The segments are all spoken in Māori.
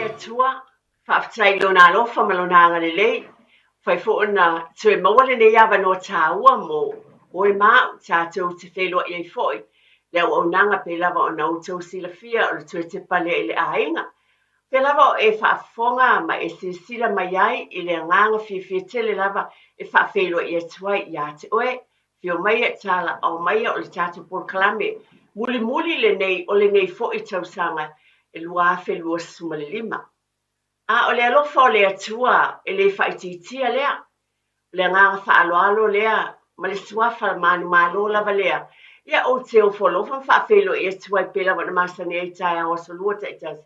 atua whaafitai lona alofa ma lona angalelei whai na tue mawale ne iawa no tāua mo oe mau tātou te whelua iei foi leo au nanga pe lava o nau tau sila fia o le tue te pale i le ainga pe lava o e whaafonga ma e sila mai ai i le nganga fia tele lava e whaafhelua i atuai i ate oe fio mai e tala au mai o le tātou por kalame muli le nei o le nei fo i tausanga e lua whelua suma le lima. A o le alofa o le atua e le whaititia lea. Le nganga whaaloalo lea, ma le suafa manu malo lava lea. Ia o te o wholofa whaafelo e atua i pela wana masani e tae o solua ta itas.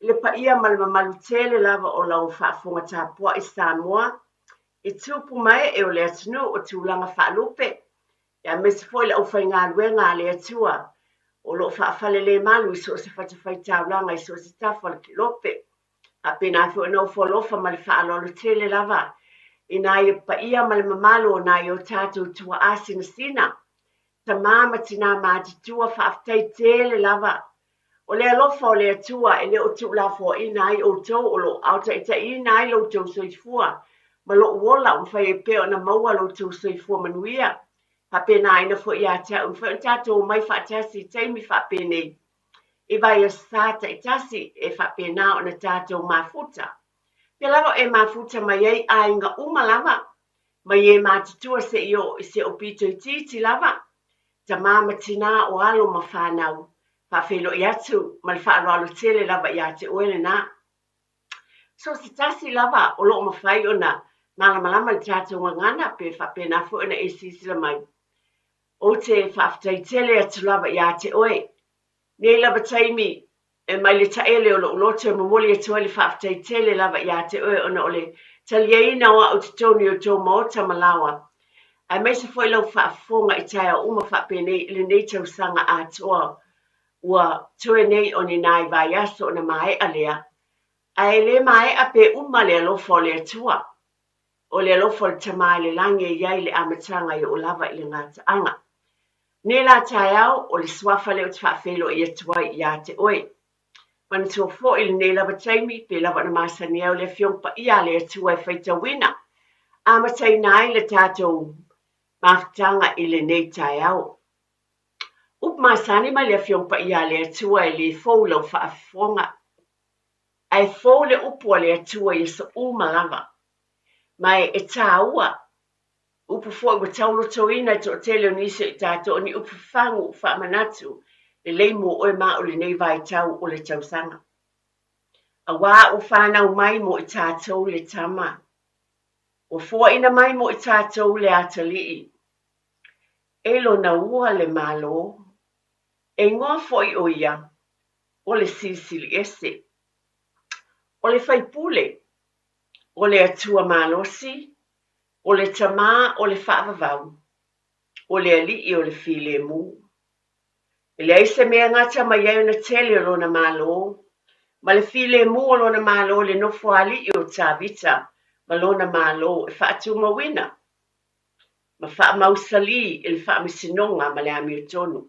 Le pa ia malamalu tele lava o lau whaafonga tāpua i Samoa. E tupu mai e o le atunu o tūlanga whaalupe. Ia mesi foi le au whai ngā luenga le atua. O lo whaafale le malu i so se whatawhai taulanga i so se tawha ki lope. A pena fo no folofa ma le whaalolo tele lava. I nā i pa ia ma le mamalo o nā i o tātou tua asina sina. Ta māma tina mātitua whaafitai tele lava. O le alofa o le atua e le o tu la fo i nā i o tau o lo auta ita i nā i lo tau soifua. Ma lo uola umwhai e peo na maua lo tau soifua manuia. Ha pena ina fo i ata umwhai tātou mai whaatasi teimi whaapenei. I vai a sata i tasi e whapena o na tātou mafuta. Pe lava e mafuta mai ei a inga uma lava. Mai e mātitua se o pito i titi lava. Ta māma tina o alo ma whanau. Whawhelo i atu, ma le whaaro alo tele lava i ate oele nā. So se tasi lava o loo mawhai o na malamalama i tātou ngana pe whapena fo ina e sisila mai. O te whaafitai tele atu lava i ate oe. Nei lava taimi e mai le taele o lo loto e mamoli e toa le whaafitai tele lava i ate oe ona o le talieina o au titoni o tō maota malawa. Ai mai se foi lau whaafonga i taia uma whaapene i le nei tausanga atoa ua toe nei o ni nai vai aso na mae alea. Ai le mae a pe uma le alofa o le atua. O le alofa le tamai le lange iai le amatanga i o lava i le ngata anga. Ne la taiao o le swafa leo te whaafelo i atua i ate oe. Mana tua fo i le ne lava taimi, pe lava na masani au le fiongpa i a le atua e whaita wina. Amatai nai le tātou maftanga i le nei taiao. Up masani mai le fiongpa i a le atua e le fau lau whaafonga. Ai fau le upu a le atua i sa umalava. Mai e tāua. Upu fo i taulo toina to tele ni se tato ni upu fangu fa manatu le leimo o ma o le nei vai tau o le tausanga. A wa o fana o mai mo i tato le tama. O fo ina mai mo i tato le atali. Elo na ua le malo. E ngoa fo i o ia. O le sisili ese. O le faipule. O le atua malosi. O le tama o le whaavavau, o le ali o le file mu. E le aise mea ngata mai au na tele o lona malo, ma le file mu o lona malo le nofo ali o tāvita, ma lona malo e whaatu mawina. Ma wha mausali e le wha misinonga ma le ami o tonu.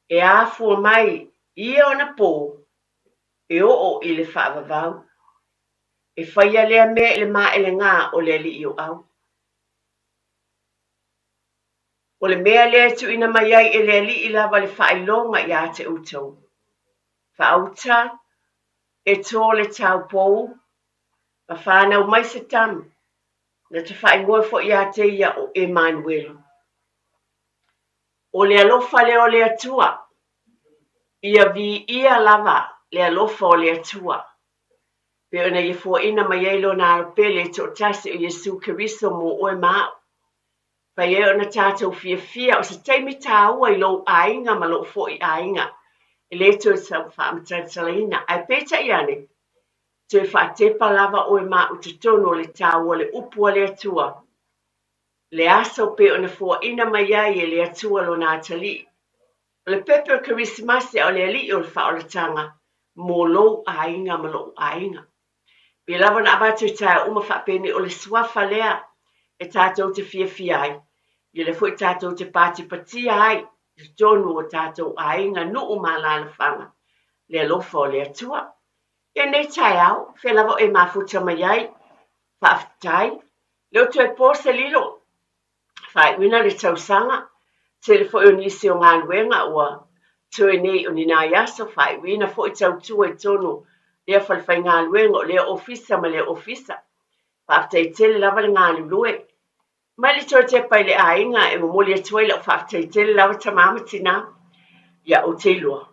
E a fua mai ia o na pō, e o i le whaavavau. E whaia lea mea le maa ele ngā o le li o au. O le mea lea tu ina mai ai e le li i lava le whailonga i a te utou. Whaauta, e tō le tau pou, ma whanau mai se tam, na te whaingoa fo i a te ia o Emmanuel. O le alofa le o le atua, ia vi ia lava le alofa o le atua. Pe ona ia fua ina mai eilo na alpele to tasi o Yesu Keriso mo oe mao. Pa ia ona tātou fia o se teimi tāua i lo ainga ma lo fo i ainga. E le to sa whaamatatalina. Ai peta i ane. To e whaatepa lava oe mao te tono le tāua le upua le atua. Le aso pe ona fua ina mai ai e le atua lo nā tali. Le pepe o Christmas o le ali o le whaolatanga. Mo lo ainga ma lo ainga. Pe lava na abatu tae uma whapene o le swafa lea e tātou te fia ai. I le fwoi tātou te pāti patia ai, te tonu o tātou ainga nuu malala whanga, le alofa o le atua. Ia nei tai au, fe lava e mafuta mai ai, whaafitai, leo tue pose lilo, whai wina le tausanga, te le fo o nisi o ngā luenga ua, tue nei o nina yaso, whai wina fo i tau tua e tonu, lea whalwhai ngā luenga o lea ofisa ma lea ofisa, whaafitai tele lava le ngā lulue, mai le tue te pai le ainga e mo le tuai la whaafitai tele lava tamama tina, ia o te ilua,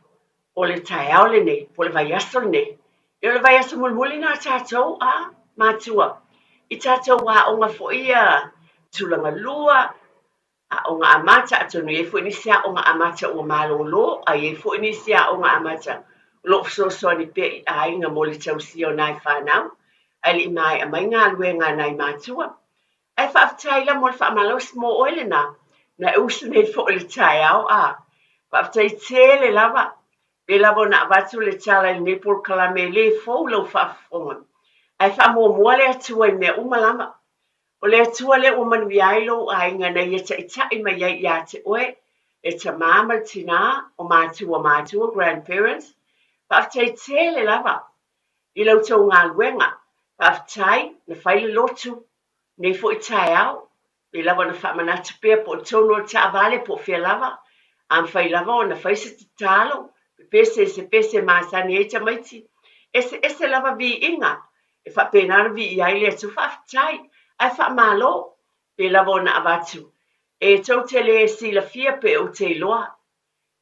o le tai au le nei, po le vai aso le nei, Yo le vai asa mulmuli nā tātou a mātua. I tātou wā o ngā foia tūlanga lua a o ngā amata atonu e fo inisia o ngā amata o mālolo a e fo inisia o ngā amata lo so so ni pe a inga mo le tausi o nai whanau ai li mai a mai ngā luenga nai mātua. Ai whaafitai la mo le whaamalos mo oile nā na usu nei fo le tai au a whaafitai tele lava Pe lava na watu le tala ni por kalame le fo lo fa fonga. Ai fa mo mo le atua i me umalama. O le atua le o man viailo ai ngana ia ta ita i mai ia te oe. E ta mama tina o mātua grandparents. Whaafitai te le lava. I lau tau ngā luenga. Whaafitai na whaile lotu. Nei fo i tai au. Pe lava na whaamanata pia po tono ta avale po fia lava. Am whai lava o na whaise te talo. Pese masani e tamaiti. Ese lava vi inga. E fa penara vi iai le tu whaafitai. Ai wha malo. Pe lava na avatu. E tau te le si la fia pe o te loa.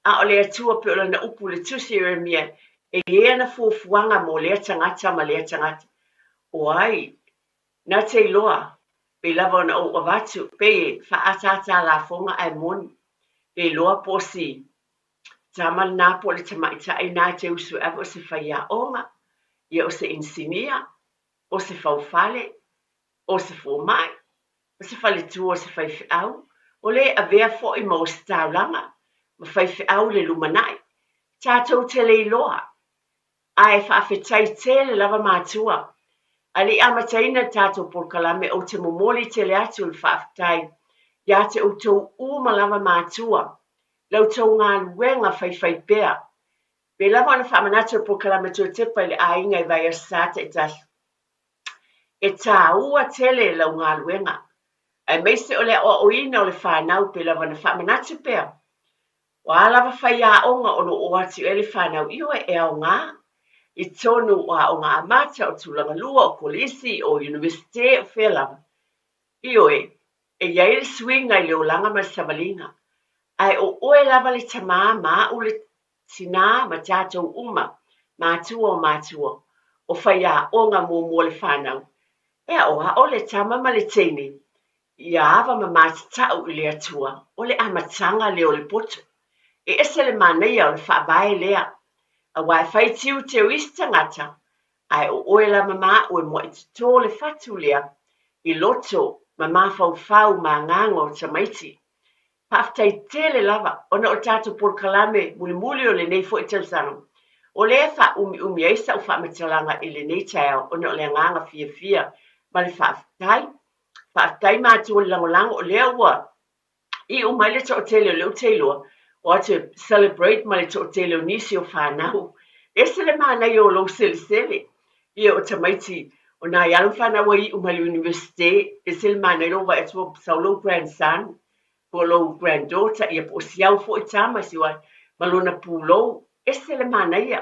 A o le atua pe o la na upu le tusi e mia. E ea na fuafuanga mo lea tangata ma lea tangata. O ai. Na te loa. Pe lava na o avatu. Pe fa atata la fonga ai moni. Pe loa posi. Tamal na po le tamaita ai nā te usu ava o se whaia onga, ia o se insinia, o se whauwhale, o se whomai, o se whale tua o se whaifi au, o le a vea fo i mau se taulanga, ma whaifi au le lumanai, tātou te le iloa, ai whaafetai te le lava mātua, ali amataina tātou porkalame o te momoli te le atu le whaafetai, ia te utou uma lava mātua, lau tau ngā luenga whai pēa. Pe lava na whamanata po kalamatua te pai le ainga I vai a sāta I tasu. E tā ua tele lau ngā luenga. Ai meise o le o ina o le whanau pe lava na whamanata pēa. Wa lava whai a onga o no o atu e le whanau iho e au ngā. I tonu o ngā amata o tūlanga lua o kolisi o universite o whelava. Iho e iai le swinga I le olanga ma savalinga. Ai o oe lava le tamā mā u le tina ma tātou uma, mātua, o whai a onga mō le whanau. Ea oa o le tama ma le teine, ia awa ma mātatau I le atua, o le amatanga le o le poto. E ese le māneia o le whaabae lea, a wai whai tiu te uisi tangata, ai o oe lava mā ue mo I tō le whatu lea, I loto ma mawhau ma ngango tamaiti. Whaafitai tele lava, ona o tātou porkalame muli o le nei fo I tausanga. O le wha umi eisa o whaamatalanga I le nei tau, ona o le nganga fia, ma le whaafitai mātua langolango o lea ua. I o mai le to o tele o leo teilua, o atu celebrate ma le to o tele o nisi o whanau. Ese le mānei o lo sele, I o tamaiti, o nā ialu whanau I o mai le universite, ese le mānei lo wa etu o saulo grandson, Polo granddaughter ia po siau fo I tama siwa malona pulo ese le manaia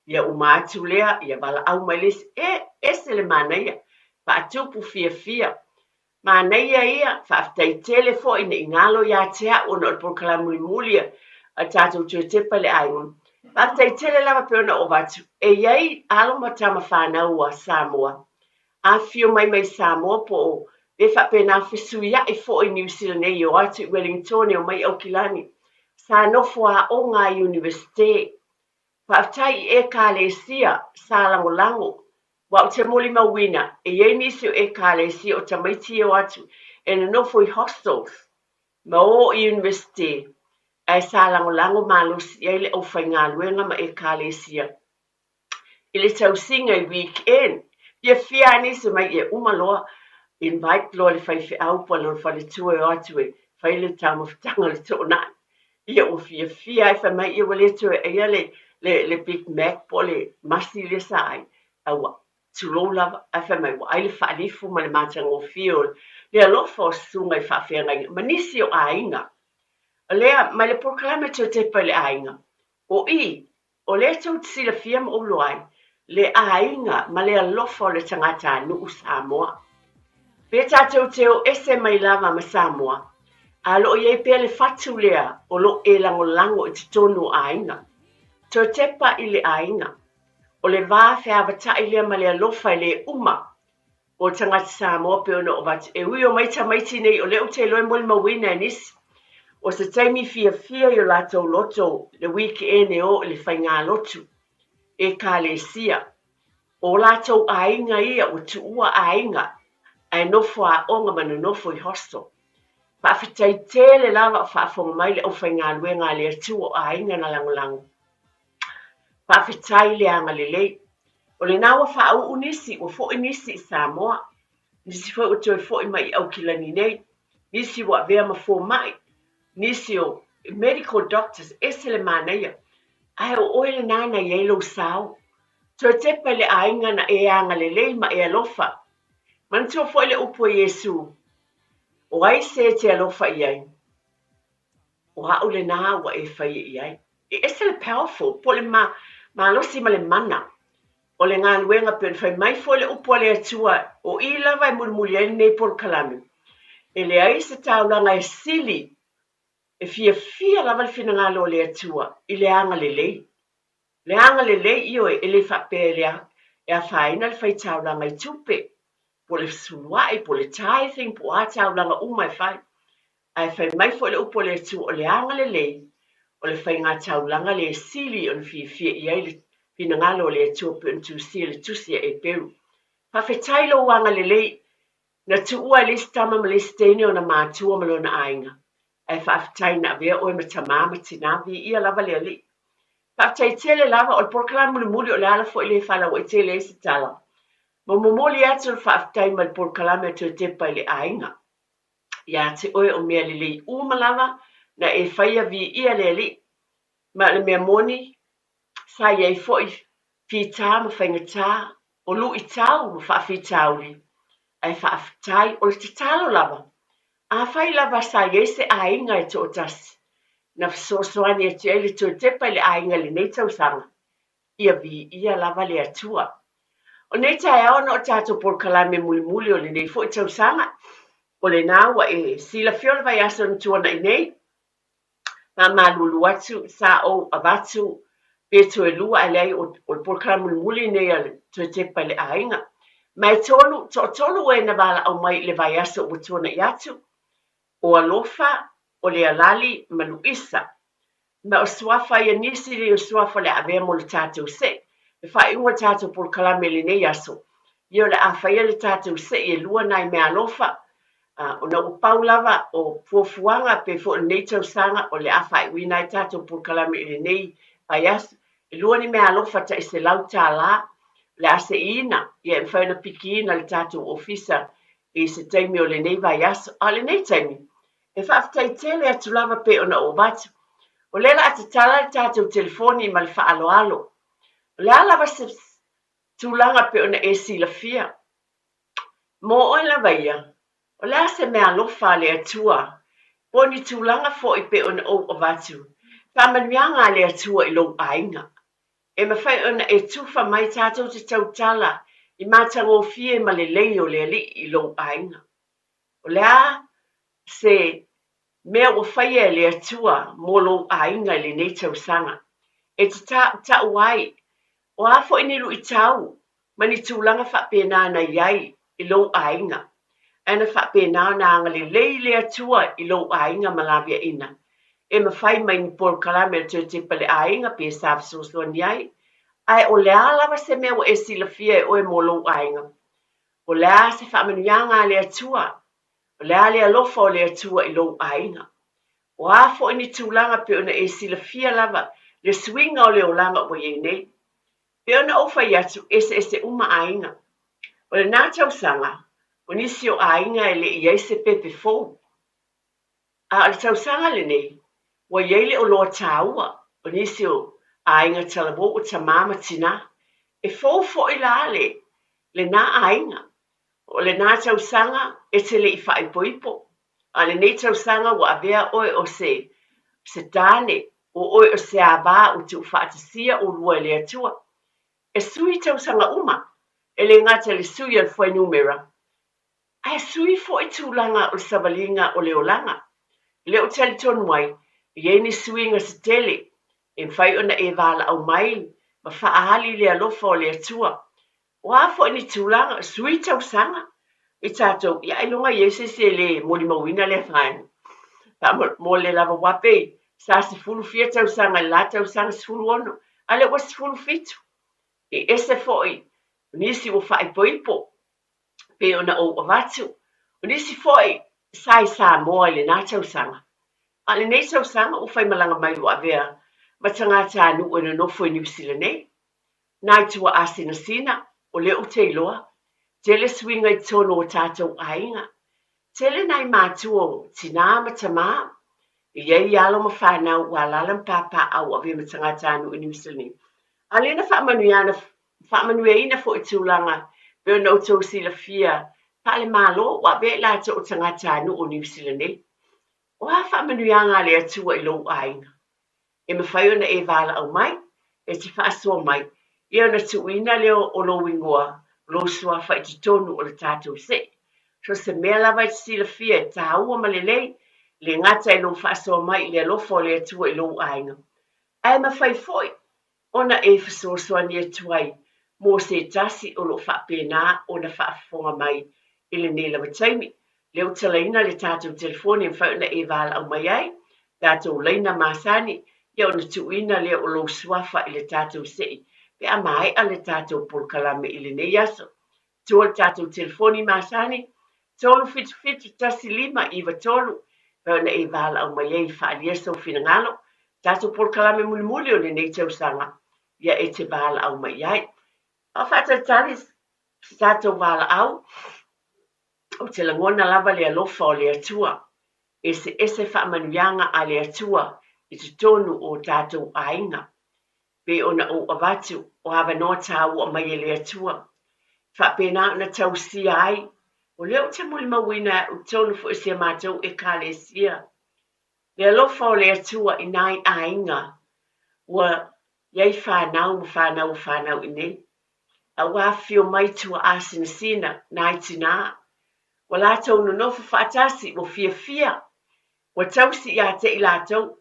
ia o mātu lea ia wala au mai les ese le manaia pa atupu fia manaia ia whaafitai tele fo I ne ingalo ia tea o na porkala mulimulia a tātou tuatepa le aiun whaafitai tele lava peona o watu iai alo matama whanau a Samoa a fio mai Samoa po o E whapena whisuia I fo I New Zealand e o atu Wellington o mai Aukilani. Sa nofo a o ngā universite. Whaafitai e kālesia sa langolango. Wa o te moli mawina e ei nisi o e kālesia o tamaiti o atu e na nofo I hostels. Ma o universite. Ai sa langolango malusi e le o whainga luenga ma e kālesia. I le tausinga I weekend. Ia fia nisi mai e umaloa. Invite lo le fai au po lo fa le tue o atu e fai le tamo fitanga le tona ia o fia e fa mai ia le tue e le Big Mac po le masi le sai aua tulo lava afa mai wa ai le whaalifu ma le mātango fio le alofa o sunga I whaafeangai manisi o ainga o lea mai le proklame te te pa le ainga o o lea tau sila fia ma ulu ai le ainga ma le alofa o le tangata nuu Samoa pe tātou teo ese mai lava ma Samoa a lo ye pe le fatu lea o lo e lango I te tonu ainga to tepa I le ainga o le vā whiawata lea ma le alofa I le uma o tangata Samoa pe ono o vatu e ui o maita maiti nei o leo te loe moli mawina nisi o se taimi fia I o latou loto le wiki ene o le whainga lotu e ka le sia o latou ainga ia o tu ua ainga ai nofo a onga manu nofo I hosto whaafitai tele lava o whaafonga mai le o whainga luenga le atu o ainga na langolango whaafitai le anga le lei o le nawa whaau unisi o fo inisi I Samoa nisi fo o toi fo I mai au kilani nei nisi wa vea ma fo mai nisi o medical doctors esele manaia ai o oile nana yelo sao to tepa le ainga na e anga le lei ma e alofa man to fo le upo Yesu o ai se te alofa iai o ha ule na wa e fai iai esele powerful po le ma losi ma le mana o le ngā luenga pe fai mai fo le upo le atua o I lava mulmuli ai nei por kalame e le ai se taulanga e sili e fia lava le fina ngalo le atua I le anga le lei io e le whapelea e a whaina le whai taulanga I tupe po le sunuai po le tithing po a taulanga umai whai ai whai mai fo le upo le atua o le anga le lei o le whai ngā taulanga le sili o le fia I ai le fina ngalo le atua pe untu sia le tusia e peru whawhetailo wanga le lei na tuua le stama ma le stene o na mātua malo na ainga ai whaafitai na vea oe ma tamama tinavi ia lava le ali. Whaafitai tele lava o le porkala muli o le ala fo I le whala o I tele e se tala. Ma momoli atu le whaafitai ma le porkala me tu te pai le ainga. Ia te oe o mea le lei uma lava na e whaia vi ia le ali. Ma le mea moni sa iei fo I whita ma whaingata o lu I tau ma whaafitau li. Ai whaafitai o le te talo lava. A whai lava sa iei se ainga e to tasi. Na fisosoani e te ele to te pai le ainga le nei tau sanga. Ia vi ia lava le atua. O nei tae ao no tato por kalame muli o le nei fo I tau sanga. O le nawa e sila fiola vai aso na tuana I nei. Ma malulu atu sa o avatu pe to e lua alei o por kalame muli nei ale to te pai le ainga. Mai tolu e na vala au mai le vai aso o tuana I atu. O alofa o le alali manuisa. Ma o suafa ia nisi le o suafa le avea mo le tātou se. Le whai ua tātou por kalame le nei aso. Io le awhaia le tātou se I lua nai me alofa. O na upau lava o fuafuanga pe fo nei tau sanga o le awhai ui nai tātou por kalame le nei ai aso. Lua ni me alofa ta ise lau tā la. Le ase ina. Ia mwhaina piki ina le tātou ofisa. I se taimi o le nei vai aso. A le nei taimi. E whaafitai tele atu lava pe ona o batu. O lela atu tala le tātou telefoni ma le whaaloalo. O le alava se tūlanga pe ona e sila fia. Mo oi lava ia. O lea se mea lofa le atua. Poni tūlanga fo I pe ona o batu. Whamanuanga le atua I lo ainga. E mawhai ona e tufa mai tātou te tautala I mātango fie ma le lei o le ali I lo ainga. O lea se mea o whaia le atua mo lo ainga le nei tau sanga. E te ta uai, o a fo inilu I tau, mani tūlanga whapena na iai I lo ainga. Ana whapena na anga le lei le atua I lo ainga malavia ina. E mawhai mai ni por kalame te te pale ainga pe saf soso ni ai. Ai o lea lava se mea o e sila fia o e mo lo ainga. O lea se whamenuanga le atua. O lea le alofa o le atua I lo ainga. O a fo ini tūlanga pe ona e sila fia lava le swinga o le olanga o ye nei. Pe ona ofa I atu ese uma ainga. O le nātau sanga, o nisi o ainga e le iei se pepe fōu. A le tau sanga le nei, o iei le o loa tāua, o nisi o ainga talabo o tamama tina. e fō i lale, le nā ainga, o le nā tausanga e te le i whaipoipo, a le nei tausanga wa avea oe o se tāne, o oe o se āwā o tu whaatasia o lua le atua. E sui tausanga uma, e le ngata le sui al whai numera. Ai sui fo i tūlanga o savalinga o leolanga. Leo tali tonu ai, i ni sui nga se tele, e whai ona e wala au mai, ma whaahali le alofa o le atua. O a fo ni tūlanga, sui tausanga, i tātou, ia ilunga Iese se le moli mawina le whain. Ta mo le lava wape, sa se fulu fia tausanga, la tausanga se fulu ono, ale wa se fulu fitu. E ese fo i, nisi o whai poipo, pe ona o avatu, nisi fo i, sai sa moa le nā tausanga. A le nei tausanga o whai malanga mai o avea, ma tangata anu o na nofo i New Zealand nei. Nai tua asina sina, o leo te iloa, tele swinga i tono o tātou ainga. Tele nai mātua tina ma tamā, i ei alo ma whanau wa lalam papa au avea ma tangata anu i New Zealand. A le na whaamanueina fo i tūlanga, peo no tau sila fia, pa le malo, wa be la to o tangata anu o New Zealand nei. O ha whaamanuianga le atua i lou ainga. E me whai ona e wala au mai, e ti whaasua mai, i ona tuina leo o lo wingoa, lo sua whai ti tonu o le tātou se. So se mea lava i sila fia e tā ua ma le lei, le ngata i lo whaasua mai le alofo le atua i lou ainga. Ai ma whai foi, ona e whasoasua ni atuai, mo se tasi o lo whapena o na whaafonga mai i le nela wataimi. Leo talaina le tātou telefoni e whai ona e wala au mai ai, tātou leina masani, ia ona tuina lea o lo suafa i le tātou sei, pe a mai a le tātou polkalame i le nei aso. Tua le tātou telefoni masani, tolu fitu tasi lima iwa tolu, pe ona e wala au mai ai whaalia sau fina ngalo, tātou polkalame muli o le nei tausanga, ia e te wala au mai ai. A whata taris, tātou wala au, o te langona lava le alofa o le atua, e se whaamanuianga a le atua, i te tonu o tātou ainga. Pe ona o avatu o hawa no tāu o mai e le atua. Whapena na tau sia ai. O leo te muli mawina o tonu fu isia mātou e ka le sia. Le alofa o le atua i nai ainga. Ua iei whanau i nei. A wafio mai tua asina sina nai tina. Wa lātou no nofu whaatasi o fia. Wa tausi i a te i lātou.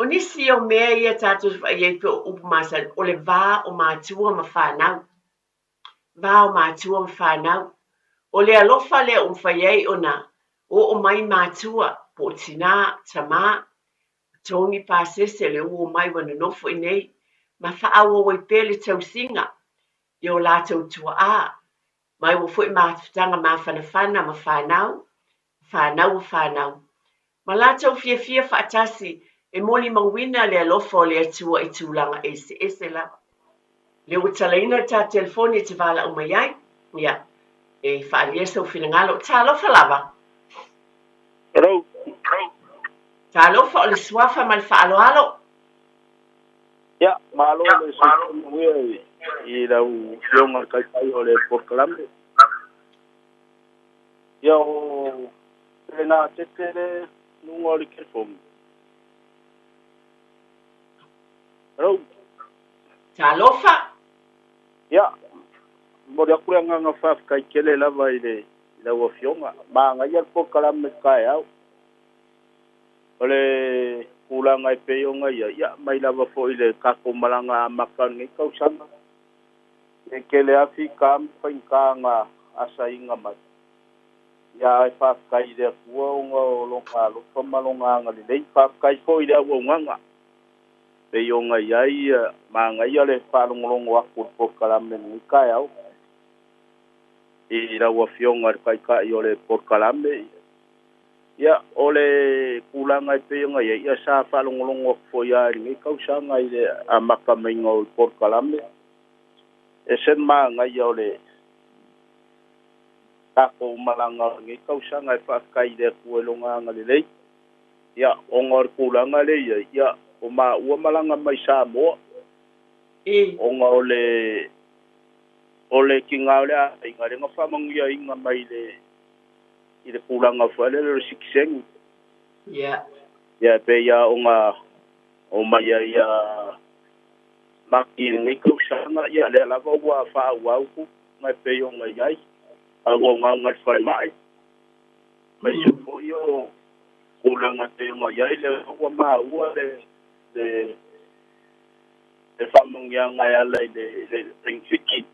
O nisi o mea ia tātou whaiei pe o upumasan o le vā o mātua ma whanau. Vā o mātua ma whanau. O le alofa le o mwhaiei o na o mai mātua po tina, tamā. Tongi pāsese le o mai wana nofo i nei. Ma whaawa wai pele tausinga. I o lātou tua a. Mai o fwoi mātutanga ma whanawhana ma whanau. Whanau. Ma lātou fia whaatasi e moli mawina le alofa o le atua i tūlanga ese lava. Le o talaina tā telefoni e te wala o mai ai. Ia, e whaalia sau whingalo. Tā alofa lava. Hello. Tā alofa o le suafa ma le whaaloalo. Ia, malo le suafa i lau fionga kai o le porkalame. Ia o pena tekere nunga o le kelfomi. Hello. Tā alofa. Ia, mo le akure nganga whaf kai kele lava i le lau a fionga. Ma ngai al porkalame kai au. O le kulanga e peonga ia mai lava fo i le kako malanga makan ngai kausanga. E kele afi kam whaingkanga asa inga mai. Ia e whafkai le kua unga o longa lofa malonga anga le lei whafkai fo i le au nganga. Peonga iai ma ngai ale whalongolongo aku porkalame ni kai au. I raua fionga kai kai o le porkalame. Ia o le kulanga e peonga ia sa whalongolongo fo ia ngai kausanga i le amaka mainga o porkalame. E sen ma ngai o le tako malanga ngai kausanga e whafkai le kuelonga anga le lei. Ia onga o kulanga le ia o ma ua malanga mai sa moa. Onga o le o le ki ngā le a inga le ngā whamangia inga mai le i le pūranga whale le sikiseng. Yeah. Ia pe ia o ngā o mai ia maki ngai kausanga ia le lava ua whaauauku ngai pe o ngai ai a o ngā ngai whai mai. Mai se po i pūranga te o ngai ai le ua maa ua le whamangia ngai ala i le ringwhiki.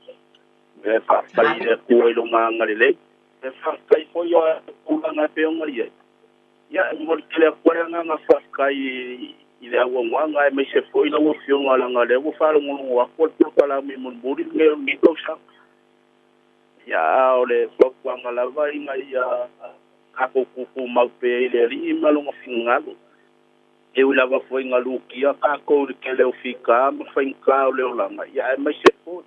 Le whakai le kua i lo ngā ngari le. Le whakai po i o pūranga te o ngai ai. Ia, mori ke lea kore nga whakai i le awa ngwanga e mai se fwoi na wafio ngā langa le ua wharongo wako le pūkala mi munburi ngeo ngi kausa. Ia, o le whakuanga lava i ngai kako kuku maupe i le ri i malonga whingalu. E ui lava fwoi ngā lukia kako uri ke leo whika ma whainka o leo langa. Ia, e mai se fwoi.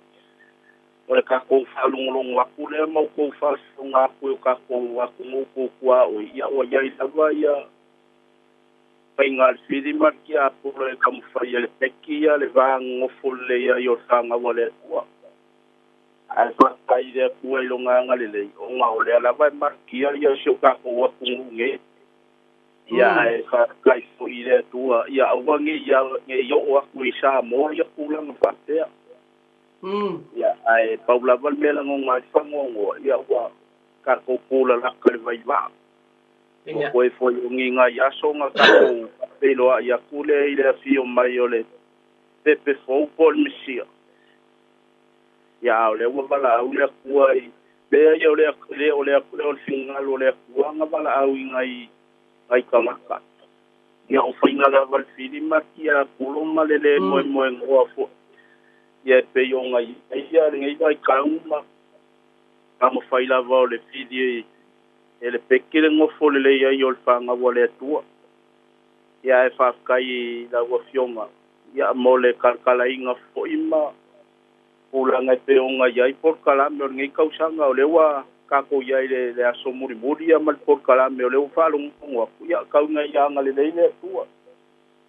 O le kako whalongolong waku le mau kou whalong ngā koe o kako waku ngō kua o ia o iai lava ia pai ngā whiri marki a puro e kamu whai le peki ia le vāng ngofo le ia i o whanga wale kua. A whakai le kua i lo ngā ngale le o ngā o le lava e marki ia si o kako waku nge. Ia e whakai fo i le tua ia awangi ia nge i o waku i sā mō ia kūlanga whatea. Ia, ai paula val mela ngong mai whangongo, ia ua kako kula laka le vai wā. O koe foi o nginga i aso ngā kako peiloa ia kule i le fio mai o le pepe fau pol misia. Ia, o le ua wala au lea kua i, lea ia o lea fingalo lea kua ngā wala au i ngai kamaka. Ia, o whaingala val whiri maki a kuloma le moe ngoa fo. Ia pe yo ngai ia ngai vai kauma kama faila va le fidi ele pekile ngofo le ia yo fanga wale tua ia e fa kai la wo fioma ia mole kalkala inga fo ima pula ngai pe o ngai ai por kala me ngai kausanga o le wa ka ko ia le aso muri ia mal por kala me o le fa lo ngwa ia ka ngai ia ngale le tua.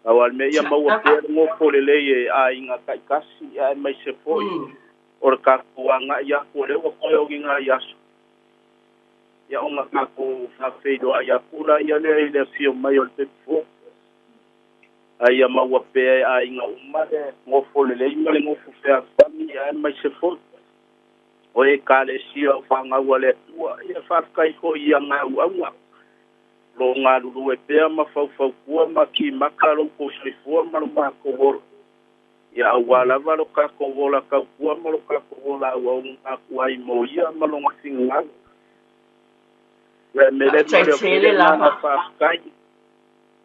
Awal me ia mau pe ngo fole le a inga kai kasi ia mai se foi or ka kuanga ia ko le ko o nginga ia ia onga ka ko fa feido ia kula ia le fio mai o te fo ai mau pe a inga uma ngo fole le inga ngo fu fe fami ia mai se foi o e ka le si o fa nga wale tua ia fa kai ko ia nga wa lo ngā lulu e pēr ma fau kua ma ki maka lo ko srifua ma lo kako woro. Ia awala lo kako wola kau kua ma lo kako wola au ngaku ai mo ia ma lo ngasi ngā. Ia mele tele lava.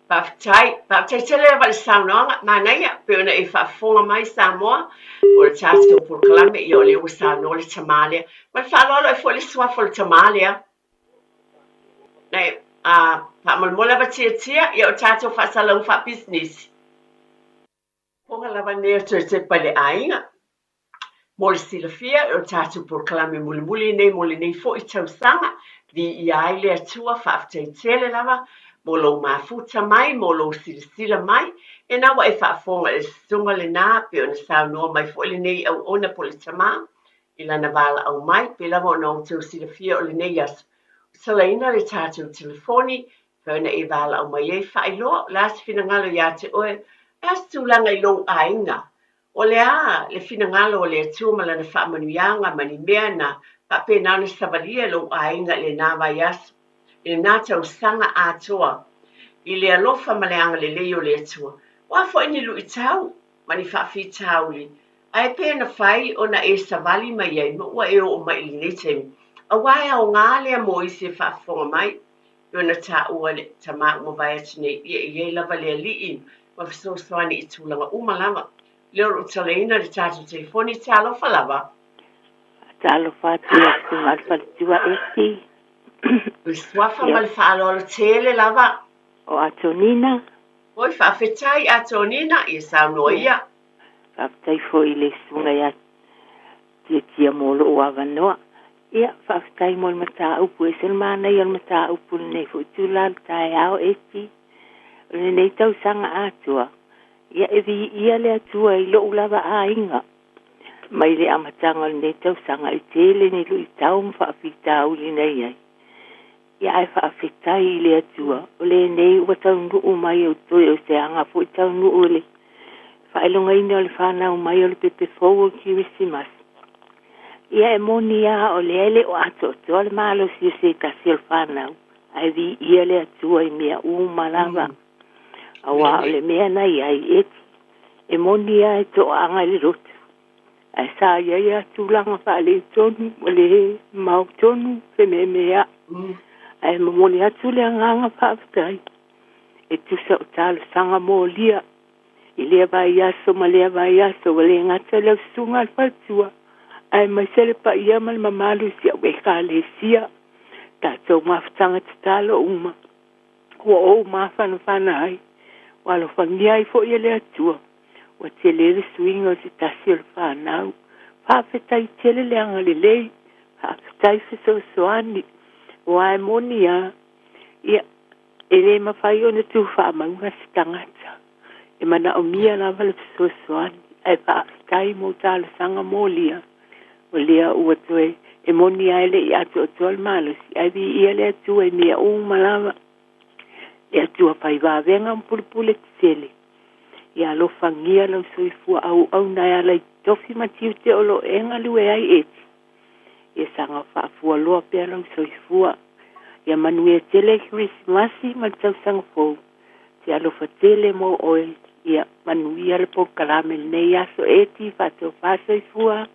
Paftai tele lava le saunonga mana ia peona e whaafonga mai Samoa o le tātou purkalame i o le usano le tamalia. Ma whalolo e fo le suafo le tamalia. Nei, pa'amalmola tia ia o tātou whaasalau wha business. Ponga lava nea te pale ainga. Mo le silafia o tātou purkalame muli nei mo le nei fo i tausanga li i ai le atua whaaftei tele lava mo lo mafuta mai, mo lo sila mai, e nawa e whaafonga e sunga le nā pe o na saunoa mai fo le nei au ona po le tamā i lana wala au mai pe lava o na o tau silafia o le nei asu. Salaina le tātou telefoni, pēna e wala au mai e whailo, lasi finangalo ia te oe, as tūlanga i long ainga. O le le finangalo o le tūmala na whaamanuianga mani mea na, pa pēna na savalia long ainga le nā vai asu, le nā tau sanga atoa, i le alofa maleanga le leo le atua. Wa fo ini lu i tau, mani whaafi tauli, ai pēna whai o na e savali mai ei, ma ua e o mai li netemi. A wai au ngā lea mo i se whaafonga mai, yo na tā ua le tamā ua vai atine i lava lea li'i, ma fisosoani i tūlanga umalama. Leo ro talaina le tātou telefoni te alofa lava. Te alofa tia kunga alfa tua eti. Swafa ma le whaaloalo tele lava. O atonina. Oi whaafetai atonina i saunoa ia. Whaafetai fo i le sunga ia tia molo o avanoa. Ia, whaafitai mo le mata upu e sel mana i al mata upu nei fo tūla tai ao eti. Le nei tau sanga atua. Ia e vi ia le atua i lo ulava a inga. mai le amatanga le tau sanga I tele ni lui tau mwhaafita uli nei ai. Ia ai whaafetai I le atua, o le nei ua tau nuu mai au toi o se anga fo I tau nuu le. Whaelonga ina o le whanau mai o le pepe fau o Kirisimas. Ia e moni a o le ele o ato o le malo si o se kasi o le whanau. Ai vi ia le atua I mea malava. Awa o le mea nei ai eti. E moni a e to anga le rotu. Ai sa ia ia tūlanga whaale tonu, o le mau tonu, se me mea. Ai mamoni atu le anganga whaafitai. E tusa o talo sanga mō lia. I lea vai aso, ma lea vai aso, o le ngata leo sunga al whatua. Ai mai sele pa ia mal mamalu si au e ka le sia. Tātou mawhatanga te talo uma. Kua o mawhana ai. Walo whangia I fo ia le atua. Wa te lere swinga o te tasi o le whanau. Whawhetai tele le anga le lei. Whawhetai fiso soani. Wa e moni a. Ia, e le mawhai o na tu whaamaunga si tangata. E mana o mia lava le fiso soani. Ai whawhetai mo tala sanga molia. O lea ua toe. E moni a ele I ato o tol malo si. Ai vi ia le atua e mea malava. Le atua pai wawenga mpulipule te tele. Ia lo fangia lau soifua au na ia lai tofi matiu te olo enga lue ai eti. Ia sanga whaafua loa pia lau soifua. Ia manue tele Christmasi ma tau sanga fau. Te alo fatele mo oe. Ia manuia le po kalame nei aso eti whateo wha soifua.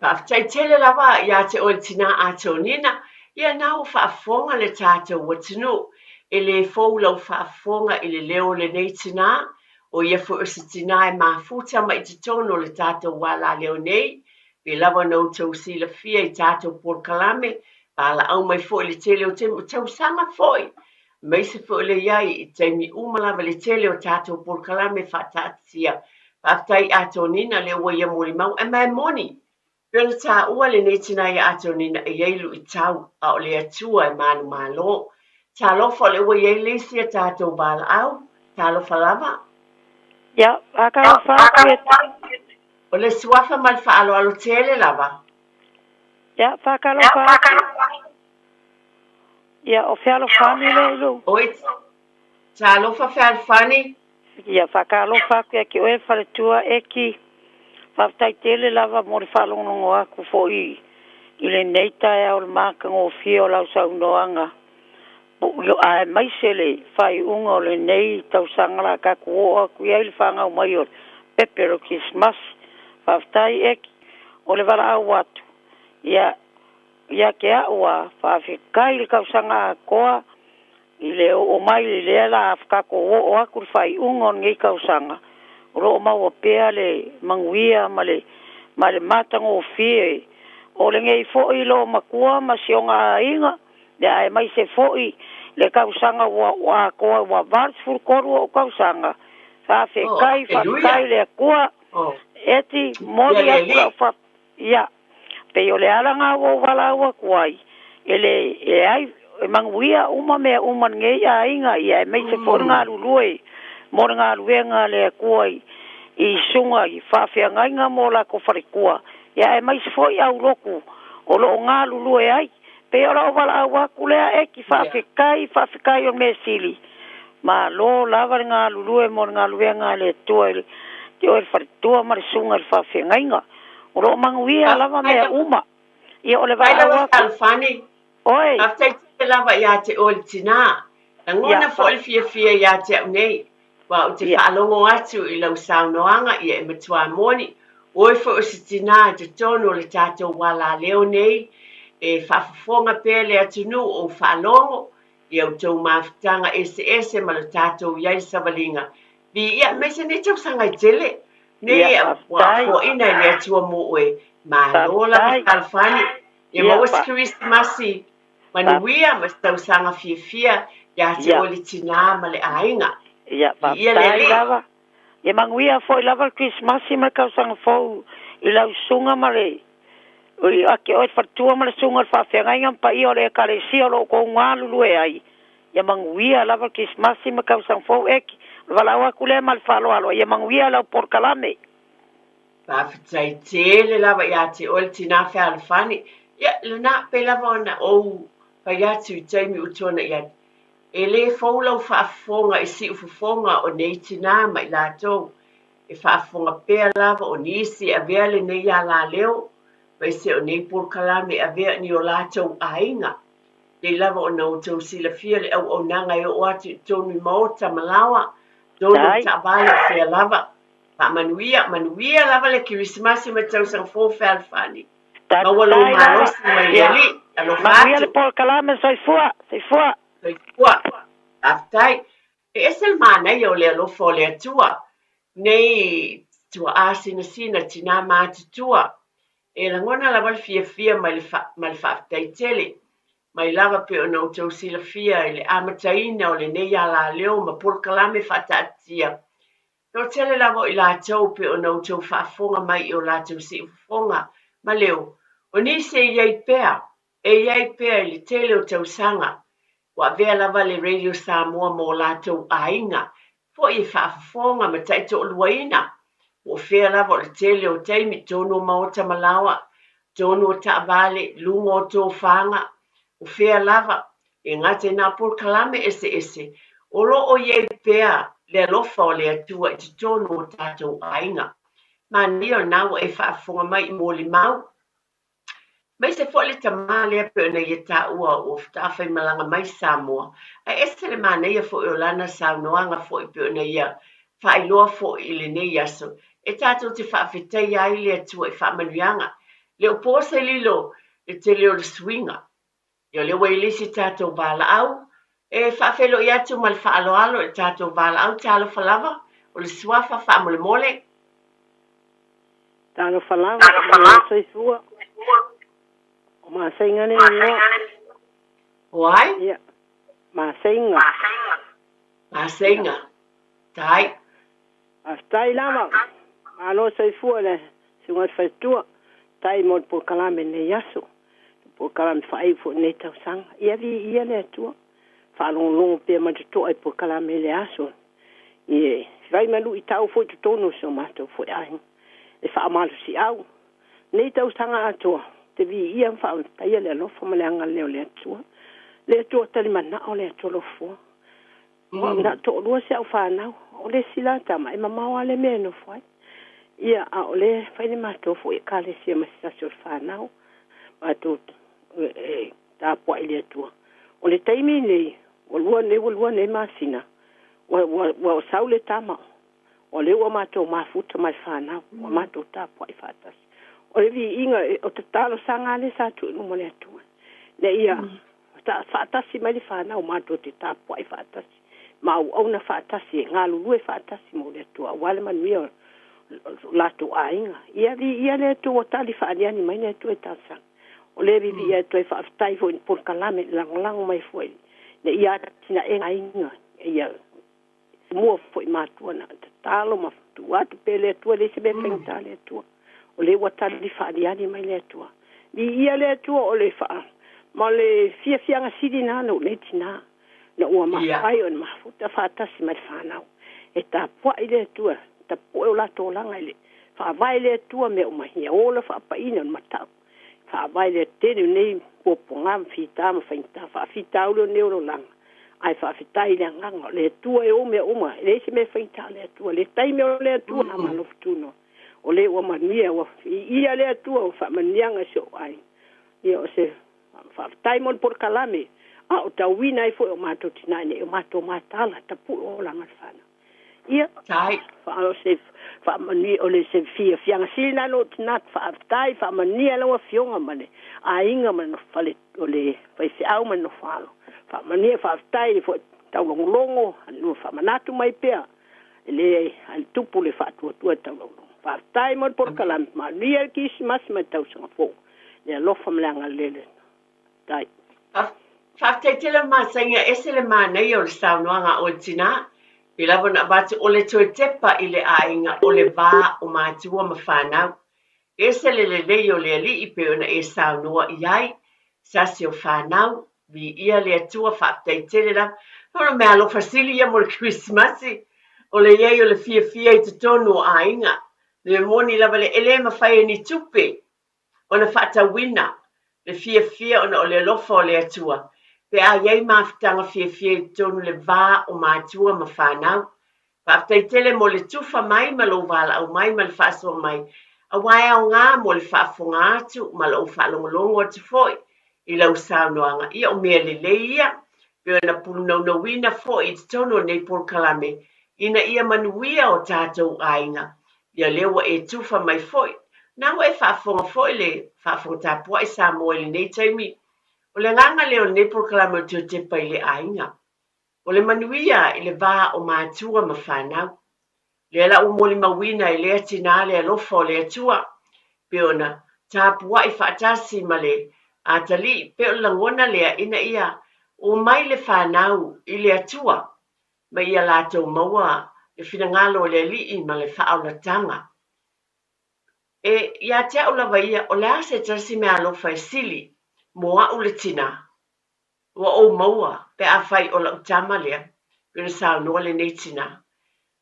Whaafitai tele lawa ia te o le tina ato nina. Ia nau whaafonga le tātou watinu. E le fau lau whaafonga I le leo le nei tina. O ia fo se tina e mafuta ma I te tono le tātou wala leo nei. Pe lawa nau tau si la fia I tātou por kalame. Pala au mai fo le tele o temu tau sanga foi. Mai se fo le iai I taimi umalawa le tele o tātou por kalame whatatia. Whaftai ato nina le ua ia mori mau e mai moni. Pena tā ua le nei tina ia ato nina e iailu I tau a o le atua e manu malo. Tā lofa le ua iai leisi a tātou bala au. Tā lofa lava. Ia, whakalofa o le suafa ma le whaaloalo tele lava. Ia, whakalofa Ia, o whealofani le ilu. Oi, tā lofa whealofani? Ia, whakalofa kia ki oe whaletua eki. Whaftai tele lava mo le whalongongo aku fo I le neita e au le mākanga o fio lau saunoanga. Yo ai mai sele fai unga o le nei tau sangala ka kuo aku ia le whanga o mai o pepero Christmas. Whaftai eki o le wala au atu. Ia ke aua whawhikai le kausanga koa I le o mai le leala afkako o aku le whai unga o ngei kausanga. O lo mau o pea le manguia ma le matango o fie. O le ngei foi lo makua ma sionga inga. Le ai mai se foi le kausanga wa koa wa varsful koru o kausanga. Whawhikai le kua eti mori akula wha. Ia. Pe o le alanga o wala ua kuai. E ai manguia uma mea uma ngei a inga ia e mai se foi ngā lulue. Mora ngā luenga le kuai I sunga I whawhiangai ngā mo la ko wharikua. Ia e mai se foi au roku o lo ngā lulue ai. Pe ora o wala au aku lea eki whawhikai o me sili. Ma lo lava ngā lulue mora ngā luenga le tua te oe wharitua ma le sunga le whawhiangai ngā. O lo manguia lava mea uma. Ia o le wala au aku. Oi. Aftai te lava ia te o le tina. Ngona fo le fia ia te au nei. Wa o te whaalongo atu I lau saunoanga ia e matua moni. Oi fo o se tina te tono le tātou wala leo nei. E whaafonga pele atunu o whaalongo. Ia o tau mawhitanga ese ma le tātou iai savalinga. Vi ia mese ne tau sangai tele. Nei wa fo ina le atua mo oe. Ma lola kalfani. Ia ma osi Christmasi. Manuia ma tau sanga fia. Ia te o le tina ma le ainga. Ia, papai lava. Ia manguia foi lava Christmasi ma kausanga fau I lau sunga ma le. Oi ake oi fartua ma le sunga le whawhiangainga pa I o le kalesi o lo ko ngā lulue ai. Ia manguia lava Christmasi ma kausanga fau eki. Walau aku le ma le whaloalo. Ia manguia lau porkalame. Whawhitai tele lava ia te ole tina whaalawhani. Ia, lana pe lava ona ou pai atu I taimi utona ia. E le faulau whaafonga I si ufufonga o nei tina mai lātou. E whaafonga pēr lava o nisi a vea le nei a la leo. Mai se o nei pūrkalame a vea ni o lātou ainga. Le lava o nau tau sila fia le au nanga e o atu tonu maota malawa. Dono ta vale fea lava. Pa manuia lava le kirismasi ma tau sang fō whaalawhani. Mawalo marosi mai li. Alo whātu. Manuia le pūrkalame soifua. Soifua. Aftai. E esel mānei o le alofo o le atua. Nei tua asina sina tina mātutua. E langona lava le fia mai le whaatai tele. Mai lava pe o nau tau sila fia I le amataina o le nei ala leo ma pūrkalame whataatia. No tele lava I lātou pe o nau tau whaafonga mai o lātou si ufonga. Ma leo, o nise iai pēr. E iai pēr I le tele o tau sanga. Wa vea lava le Radio Samoa mo lātou ainga. Fo I whaafonga ma taito o luaina. O fea lava o le tele o teimi tono maota malawa. Tono o taavale, lungo o tō whanga. O fea lava, e ngate nā pūrkalame ese. O lo o iei pēr le alofa o le atua I te tono o tātou ainga. Ma nio nau e whaafonga mai I mōli mau. Mai se fo le tamā lea pe o nei e tā ua o whtawhai malanga mai Samoa. A ese le mā nei fo I o lana saunoanga fo I pe o nei a whailoa fo I le nei aso. E tātou te whaawhitai ai le atua I whaamanuanga. Le o pōsa lilo le te leo le swinga. Yo le wailisi tātou wala au. E whaafelo I atu mal whaaloalo e tātou wala au tālo whalava. O le suafa whaamole mole. Tālo whalava. Soifua. O maa sainga ne noa. Oai? Ia. Maa sainga. Maa sainga. Tai. Tai lama. Alo soifua le. Sungat whaitua. Tai mod pūrkalame ne yaso. Pūrkalame whaai fu ne tau sanga. Ia vi ia le atua. Whaalongongo pia matutoa I pūrkalame le aso. Ie. Vai malu I tau fu I tono so mato fu ahi. E whaamalu si au. Ne tau sanga atua. Te vi ia whaam taia le alofa ma le anga leo le atua. Le atua tali mana o le atua lofua. Na to lua se au whanau. O le sila tama. E mamawa le mea no fwai. Ia a o le whaine mato fu I kale sia masisasi o whanau. Mato tā pua I le atua. O le taimi nei. Walua ne masina. Wa sau le tama. O le ua mato mafuta mai whanau. Wa mato tā pua I whatasi. O le vi inga o te talo sanga le sa tu no mole atua. Le ia ta whatasi mai le whanau mato te tā pua I whatasi. Ma au na whatasi ngā lulu whatasi mo le atua. Wale manuia lato ainga. Ia le atua o tali whaaniani mai le atua e tāsanga. O le vi ia toi whaafitai fo I pūrkalame langolango mai fwoi. Le ia tina e ngainga. Ia mua fo I mātua na te talo ma atu pele atua le se me whengta le atua. O le watali whaaniani mai le atua. Li ia le atua o le wha. Ma le fianga siri nāna o le tina. Na ua mawhai o na mafuta whaatasi mai whanau. E tā pua I le atua. Ta pua o la tōlanga I le. Whaavai le atua me o mahia. Ola whaapaina o matau. Whaavai le tenu nei poponga whita ma whainta. Whaafita ulo neuro langa. Ai whaafitai le nganga. Le atua e o me oma. Le se me whainta le atua. Le taime o le atua na malofutuno. O le ua manuia ua ia le atua o whaamanianga so ai. Ia o se whaafitai mon pūrkalame. A o tauina I fo o mātou tinane. O mātou mātala tapu o langa whana. Ia. Tai. O se whaamania o le se fianga sila no tinat whaafitai whaamania lawa fionga mane. A inga mano whale o le whaise au mano whalo. Whaamania whaafitai fo taulongolongo. Anu whaamanatu mai pia. Le tupu le whaatua taulongolongo. Whaafitai mon pūrkalame. Ma lia kisi masi mai tausanga fo. Le alofa mleanga lele. Tai. Whaafitai tila māsainga ese le mānei o le saunoanga o tina. I lava na watu o le toe tepa I le ainga o le vā o mātua ma whanau. Ese le lei o le ali I pe ona e saunua I ai. Sasi o whanau. Vi ia le atua whaafitai tele la. Hora mea lo fasili ia mo le Christmasi. O le iei o le fia I te tonu o ainga. le moni lava le ele mafai ni tupe ona whaatawina le fia ona o le lofa o le atua pe a iei mafutanga fia tonu le vā o mātua ma whanau whaaftaitele mo le tufa mai ma lo wala au mai ma le whaasoa mai a wai au ngā mo le whaafonga atu ma lo whaalongolongo atu foi i lau saunoanga ia o mea le leia pe ona pulunauwina foi i tonu nei Port Kalame ina ia manuia o tātou ainga ia lewa e tufa mai foi na e whaafonga foi le whaafonga tāpua i sa moe le nei taimi o le nganga leo nei Port Kalame o te pai le ainga o le manuia i le vā o mātua ma whanau le ala o moli mawina i le atina le alofa o le atua pe ona tāpua i whaatasi ma le atali pe o langona lea ina ia o mai le whanau i le atua ma ia lātou maua e whinangalo le li ma le whaaulatanga. Ia te au lawa ia o le ase tasi me alofa e sili mo au le tina. Wa o maua pe a whai o la utama lea pe na sao noa le nei tina.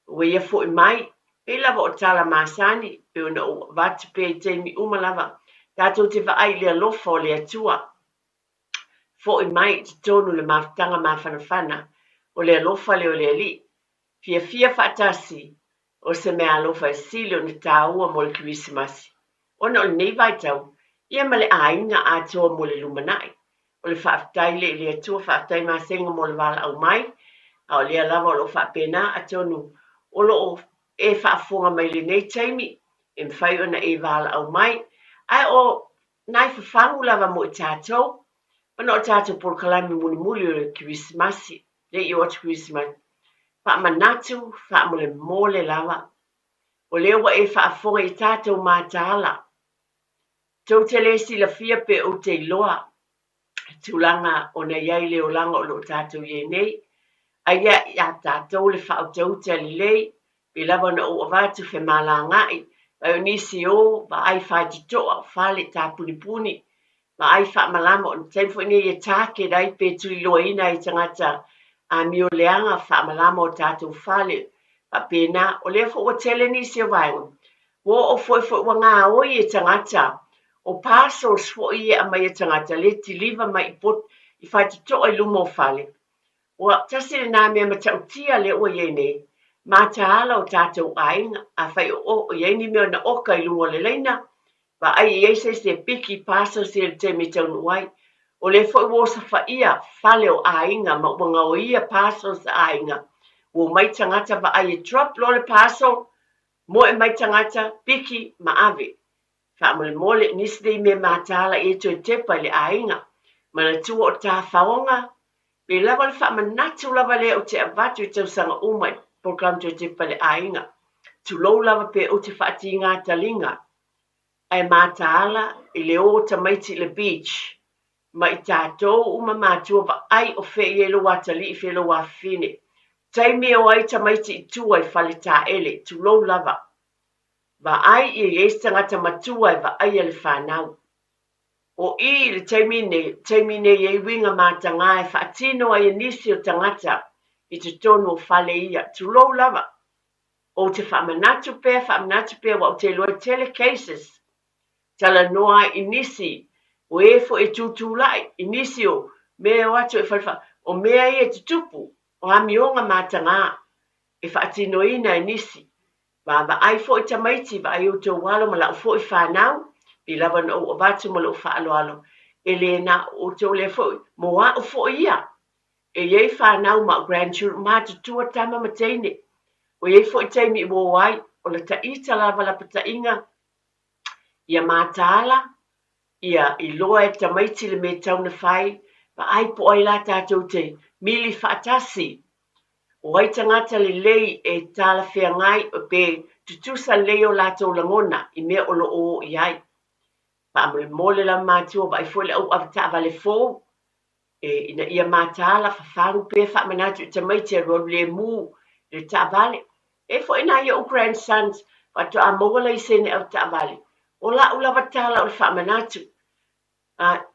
Wa ia fo i mai pe lawa o tala masani pe ona o vatu pe i teimi umalawa. Tātou te waai le alofa o le atua. Fo i mai te tonu le mawhtanga mawhanawhana o le alofa le o le li. Fia whaatasi o se mea alofa e sili o ni tāua mo le Krismasi. Ona o nei vai tau, ia ma le ainga atoa mo le lumanai. O le whaaftai le atua whaaftai masenga mo le wala au mai, a o le alawa o lo whaapena atonu o lo e whaafonga mai le nei taimi, e mwhai ona e wala au mai, ai o nai whawhangu lava mo i tātou, ona o tātou Port Kalame muli o le Krismasi, le i o atu Krismasi. Wha manatu, wha mole lawa. O lewa e wha afonga i tātou mātāla. Tau te lesi la fia pe o te iloa. Tūlanga o na iai leo langa o lo tātou ie nei. Aia ia tātou le wha o tau te alilei. Pe lawa na o avatu fe mala ngai. Pai o nisi o, va ai wha titoa o whale tā punipuni. Va ai wha malama o teifo ni e tāke dai pe tu iloa ina i tangata. A mio leanga wha malama o tātou whale, pa pēnā, o lea fo o tele ni se wainga. Wo o foi wa ngā oi e tangata, o paso swo i e amai e tangata, le ti liva mai i pot, i whaiti toa i lumo o whale. O tasi le nā mea matau tia le o iene, mā taala o tātou ainga, a whai o iene mea na oka i lumo le leina, pa ai e se piki paso se le te me tau nuai, o le foi wo sa fa ia fale o ainga ma wanga o ia paso sa ainga wo mai tangata va ai drop lo le paso mo e mai tangata piki ma ave fa mole nisdei me matala e to te pa le ainga ma na tu o ta faonga pe lava le fa manatu lava le o te avatu te sanga umai program to te pa le ainga tu lo lava pe o te fa tinga talinga ai matala i le o ta maiti le beach ma i tātou uma mātua wa ai o whee e lo watali i whee lo wa whine. Taimi o ai tamaiti i tua i whale tā ele, tu lou lava. Wa ai i e tangata matua i wa ai ele whanau. O i le taimi ne i e winga mātanga e whaatino ai nisi o tangata i te tonu o whale ia, tu lou lava. O te whamanatu pēr wa o te loa telecases. Tala noa i nisi o e fo e tutulai, inisio, mea o atu e whaifa, o mea e te tupu, o amionga mātanga, e whaatinoina e nisi. Wa ai fo e tamaiti, wa ai o te walo, ma lau fo e whanau, i lava na o watu ma lau whaaloalo, e le na o te ole fo, mo a o fo ia, e iei whanau ma grandchildren, ma te tua tama ma teine, o iei fo e teimi i wo wai, o la taita lava la pata inga, ia mātala, ia i loa e tamaiti le me tauna whai, pa ai po ai la tātou te mili whaatasi. O ai tangata le lei e tala whea ngai o pe tutusa leo lātou langona i mea olo o i ai. Pa amole mole la mātua ba i fwele au avata vale fō, ina ia mātala whawharu pe whamanatu i tamaiti a rod le mū le ta vale. E fo ina ia o grandsons, pa to a mola i sene au ta vale. O la ulawa tala o le whamanatu.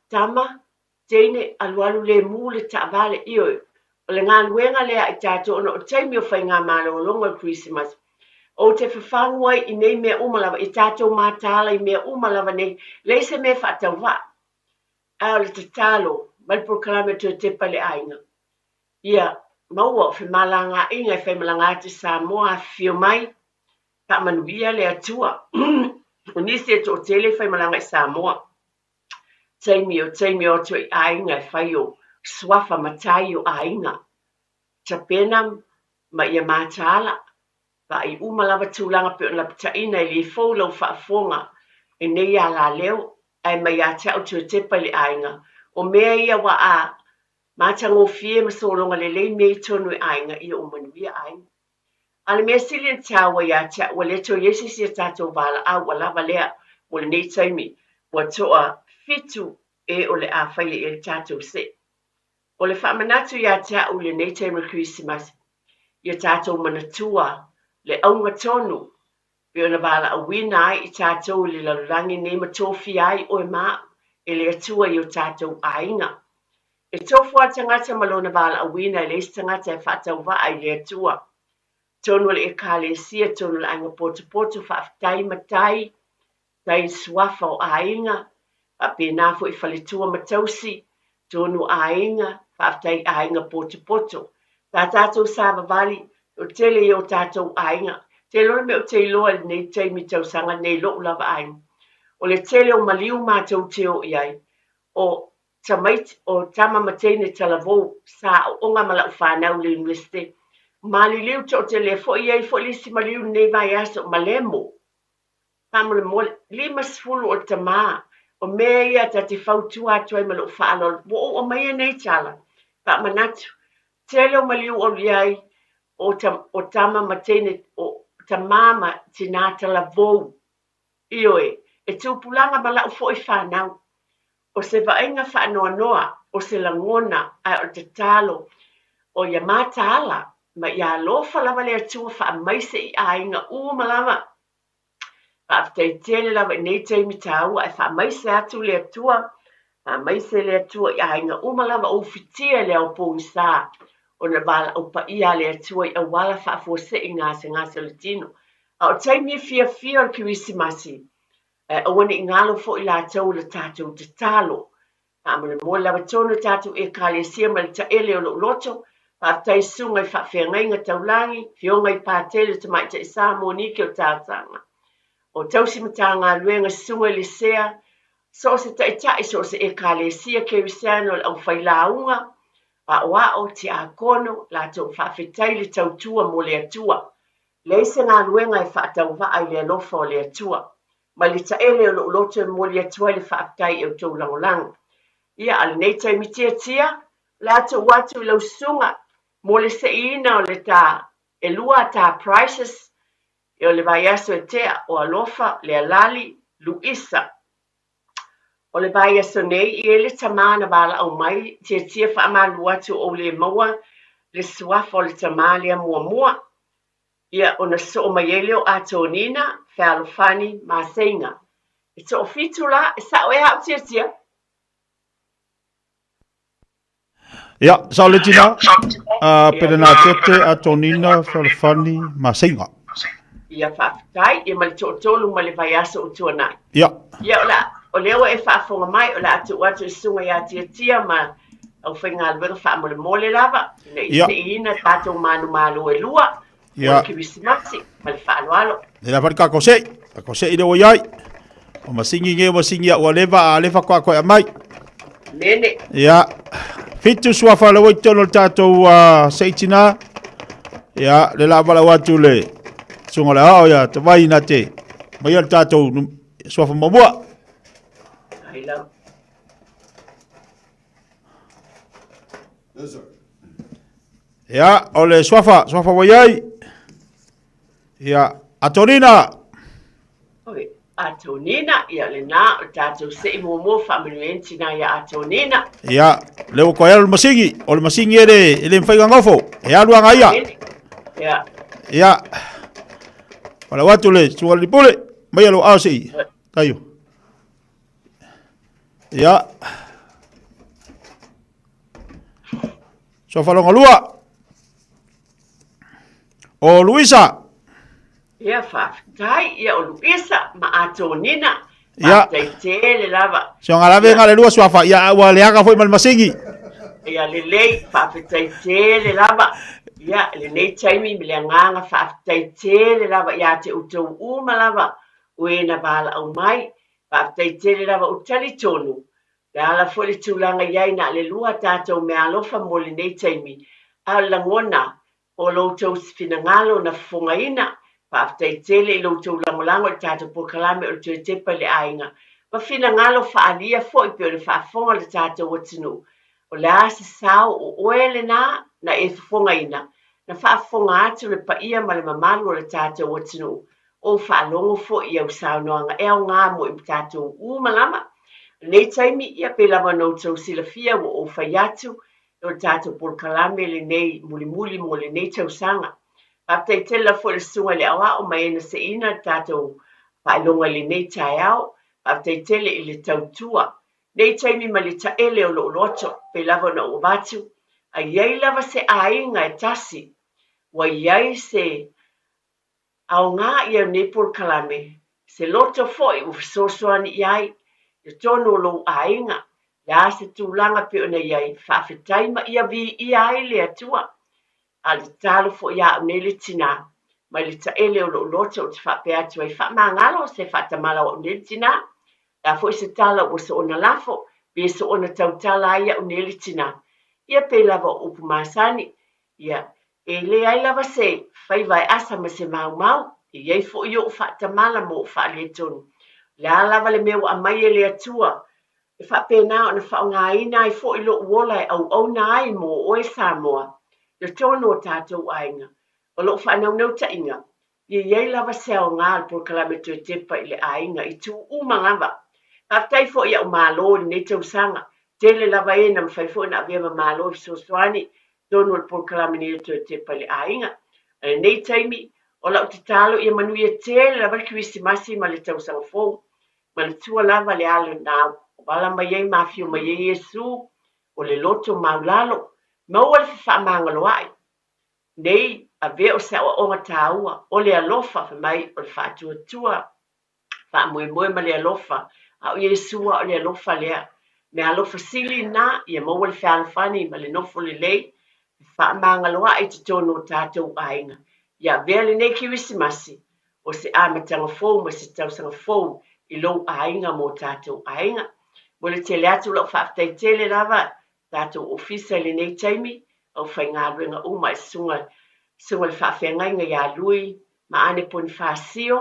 Tama, teine alualu le mū le ta vale ioi. O le ngā luenga lea i tātou ono o taimi o whai ngā mālo o longa Christmas. o te whawhangu ai I nei mea umalawa, I tātou mātāla I mea umalawa nei, lei se mea whaatau wā. A o le te tālo, Malpur Kalame tu te pale ainga. Ia, maua o whimalanga inga I whimalanga te Samoa whio mai, ka manuia le atua. O nisi e to tele whimalanga I Samoa. Taimi o tu I ainga I whai o swafa matai o ainga. Ta pena ma ia mātāla. Ka I umalawa tūlanga pe o la pataina I li fōlau whaafonga e nei a la leo ai mai a tau tu te pale ainga. O mea ia wa a mātango fie masolonga le lei mei tonu ainga I o manuia ainga. Ale mea silin tawa ia tau wa le to yesi si tatou vala a wala lea o le nei taimi wa toa fitu e o le a whai e le tatou se. O le whaamanatu ia tau le nei taimi Christmas ia tatou manatua le aunga tonu pe ona vala a wina ai I tatou le lalurangi nei matofi ai o e maa e le atua I o tatou ainga. E tofu a tangata malona vala a wina e le tangata e whaatau wa ai le atua. Tonu le e kale sia tonu le ainga poto whaafitai matai tai swafa o ainga a pe nafo I whaletua matausi tonu ainga whaafitai ainga poto. Ta tatou sava vali o tele I o tatou ainga. Te lora me o te iloa nei teimi tausanga nei lo lava ainga. O le tele o maliu mātou teo iai. O tamait o tama matene talavou sa o nga mala o whanau le universite. Mali liu to te le fo iai fo lisi maliu nei vai aso malemo. Pamole mo lima sfulu o tama. O mea ia ta te fautua atu ai malo whaalo. O mai nei tala. Pa manatu. Tele o maliu o iai o tama matene o tamama tina talavou. Ioe. E tūpulanga mala o fo I whanau. O se vaenga whaanoa o se langona ai o te talo o ia mātāla ma ia lofa lava le atua wha maise I ainga malawa. Whaaftai tele lava nei teimi tāua ai wha maise atu le atua wha maise le atua I ainga malawa o fitia le au pōngisa o na wala o pa ia le atua I awala wha fose I ngase le tino. A o taimi fia o Kirisimasi. O wani ngalo fo I lātou le tātou te talo. Amane mo lawa tono tātou e kālesia ma le taele o loto. Pātai sunga I whawhiangai ngā taulangi. Fionga I pātele te mai te isa monike o tātanga. O tausi mata ngā luenga sunga le sea. So se taitai so se e kālesia kerisiano le au whailaunga. A oa o te a kono lātou whawhitai le tautua mo le atua. Leise ngā luenga I whaatau wa le alofa o le atua. Ma le taele o loto mo le atua le whaatai e o tau langolang. Ia ale nei taimi tia, lātou watu lau sunga, mo le seina o le tā, e lua tā prices, e o le vai aso e tea o alofa, le alali, Luisa. O le vai aso nei, I ele tamana wala au mai, tia whaamalu watu o le maua, le suafa o le tamalia mua. Ia ona so o mai ele o ato nina, whalofani, māseinga. E to fitu la, e sa o e hau tia. Ia, sa le tina, pere nā tete a tonina whalawhani masinga. Ia whaafitai, ia mali tōtolu ma le vai aso o tuanai. Ia. Ia o leo e whaafonga mai, o la atu watu e sunga ia tia ma au whainga alwega whaamole mole lava. Ia. Se ina tātou manu e lua. Ia. O Kirisimasi, ma le whaaloalo. E la ka kosei ire o iai. O masingi nge o masingi a ua lewa a lewa koe a mai. Nene. Ia. Fitu sua whala wai tono tātou seitina. Ia, le la wala watu le. Sunga le hao ia, te vai na te. Mai al tātou sua wha mamua. Ailau. Ia, o le sua wai ai. Ia, atorina. Oi, atonina, ia le nā, o tātou se I mō whaamanuenti nā ia atonina. Ia, leo koe alu masingi, o le masingi ele mwhaiga ngofo, e aluanga ia. Ia. Ia, wala watu le, sua li pule, mai alo aosei, kaio. Ia. So whalonga lua. O Luisa. Ia whaftai, ia o Luisa, ma ato nina. Ia. Whaftai lava. So ngalawe ngale lua swafa ia wa le aka foi mal masingi. Ia lelei, whaftai lava. Ia, le nei taimi mi le nganga whaftai lava, ia te utou uma lava. Ue na bala au mai, whaftai lava utali tonu. Le ala fwele tūlanga iai na le lua tātou me alofa mo le nei taimi. A langona, o loutou sfinangalo na fungaina, whaftaitele i loutou langolango i tātou pokalame o tue tepa le ainga. Ma finangalo whaalia fo i pio le whaafonga le tātou watinu. O le asa sao o oele na e fungaina. Na whaafonga atu le paia ma le mamalu o le tātou watinu. O whaalongo fo i au sao noanga e au ngā mo i tātou umalama. Nei taimi ia pe lava no tau silafia o whai atu o tātou polkalame le nei muli mo le nei tau sanga. Pātai tela fo le sunga le awa o mai ena se ina tātou whailonga le nei tai au, pātai tele i le tau tua. Nei taimi ma le taele o lo loto pe lava no o batu, a iei lava se ainga e tasi, wa iei se au ngā ia nei polkalame, se loto fo i ufisosoani iai, le tono lo ainga, le ase tūlanga pe ona iai, whawhetai ma ia vi ia ai le atua. A le talo fo ia au nei le tina, mai le taele o lo loto o te whape atua i whamangalo se whatamala o nei le tina. La fo i se tala o se ona lafo, pe se ona tautala ia o nei le tina. Ia pe lava o upumasani, ia e le ai lava se, whai vai asa ma se mau, iei fo i o whatamala mo o whaale tonu. Le alava le meu a mai le atua, e whapena o na whaongaina i fo i lo uola e au na ai mo o e Samoa. Le tono o tātou ainga, o lo whanau nau ta inga, iei lava seo ngā al polkalame tu e tepa i le ainga i tu umangava. Haftai fo i au malo ni nei tau sanga, tele lava e na mwhai na avea ma malo i sosoani, tono al polkalame ni tu e tepa i le ainga. Nei taimi, o lau te talo i manui e tele lava kiwisi masi ma le tau sanga fōu. Ma le tua lava le alo nā, o wala mai ei mafio mai ei Yesu, o le loto maulalo, maua le whamangalo ai. Nei, a vea o sawa o ngataua, o le alofa mai o le whātua tua, whamoe ma le alofa, a o Yesua o le alofa lea, me alofa sili nā, ia maua le whalafani ma le nofo le lei, whamangalo ai te tono tātou ainga. Ia vea le nei kiwisimasi, o se amatanga fōu ma se tausanga fōu, i lo ainga mo tātou ainga. Mo le tele atu lau whaftai tele lava, tātou ofisa le nei taimi, au whai ngā ruenga uma e sunga le whawhengainga ia lui, ma ane poni whasio,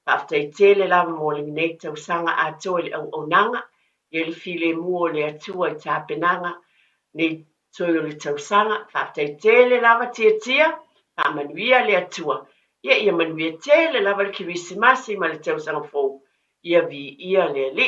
whaftai tele lava mo le nei tau sanga atoa le au onanga, i le file mua le atua i tāpenanga, nei toi o le tau sanga, whaftai tele lava tia, pa manuia le atua, ia manuia tele lava le kiwisimasi ma le tau sanga fōu. Ia vi ia le li.